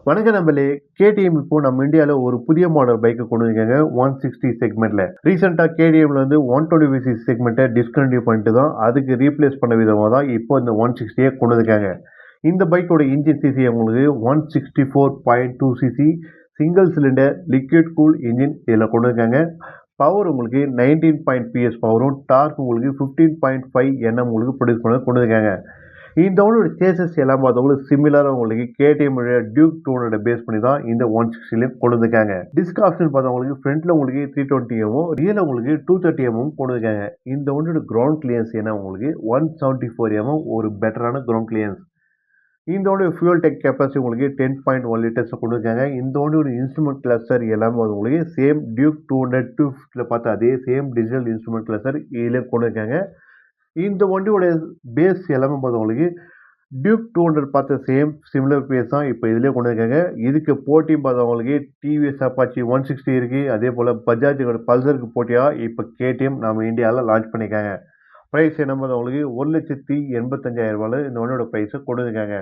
வணக்கம் நண்பர்களே. கேடிஎம் இப்போ நம்ம இந்தியாவில் ஒரு புதிய மாடல் பைக்கை கொண்டு வந்திருக்காங்க 160 செக்மெண்ட்ல. ரீசெண்டாக கேடிஎம்ல வந்து 120cc செக்மெண்ட்டை டிஸ்கண்டினியூ பண்ணிட்டு தான் அதுக்கு ரீப்ளேஸ் பண்ண விதமாக தான் இப்போ இந்த 160 கொண்டு வந்திருக்காங்க. இந்த பைக்கோட இன்ஜின் சிசி உங்களுக்கு 164.2cc single cylinder liquid cool engine இதில் கொண்டு வந்திருக்காங்க. பவர் உங்களுக்கு 19 PS பவரும் டார்க் உங்களுக்கு 15.5 Nm உங்களுக்கு ப்ரொடியூஸ் பண்ண கொண்டு வந்திருக்காங்க. இந்த வண்டியோட சேசஸ் எல்லாம் பார்த்தவங்களுக்கு சிமிலராக உங்களுக்கு கேடிஎம் டியூக் 200 பேஸ் பண்ணி தான் இந்த 160 கொண்டு வந்திருக்காங்க. டிஸ்க் ஆப்ஷன் பார்த்தவங்களுக்கு ஃப்ரண்ட்ல உங்களுக்கு 320mm ரியல் உங்களுக்கு 230mm கொண்டு வந்திருக்காங்க. இந்த வண்டியோட கிரவுண்ட் கிளியன்ஸ் என்ன உங்களுக்கு 174mm ஒரு பெட்டரான கிரவுண்ட் கிளியன்ஸ். இந்த வண்டியோட ஃபியூல் டெக் கெப்பாசிட்டி உங்களுக்கு 10.1 லிட்டர்ஸ் கொண்டு வந்திருக்காங்க. இந்த வண்டியோட இன்ஸ்ட்ருமெண்ட் கிளஸ்டர் எல்லாமே உங்களுக்கு சேம் டியூக் 200 250 பார்த்து அதே சேம் டிஜிட்டல் இன்ஸ்ட்ருமெண்ட் கிளஸ்டர் இதிலே கொண்டு வந்திருக்காங்க. இந்த வண்டியோட பேஸ் எல்லாமே பார்த்தவங்களுக்கு டியூக் 200 பார்த்த சேம் சிமிலர் பேஸ் தான் இப்போ இதிலே கொண்டு வந்திருக்காங்க. இதுக்கு போட்டி பார்த்தவங்களுக்கு டிவிஎஸ் அப்பாச்சி 160 இருக்கு. அதே போல் பஜாஜ் பல்சருக்கு போட்டியாக இப்போ கேடிஎம் நம்ம இந்தியாவில் லான்ச் பண்ணியிருக்காங்க. ப்ரைஸ் என்ன பார்த்தவங்களுக்கு 1,85,000 இந்த வண்டியோட ப்ரைஸை கொண்டு வந்திருக்காங்க.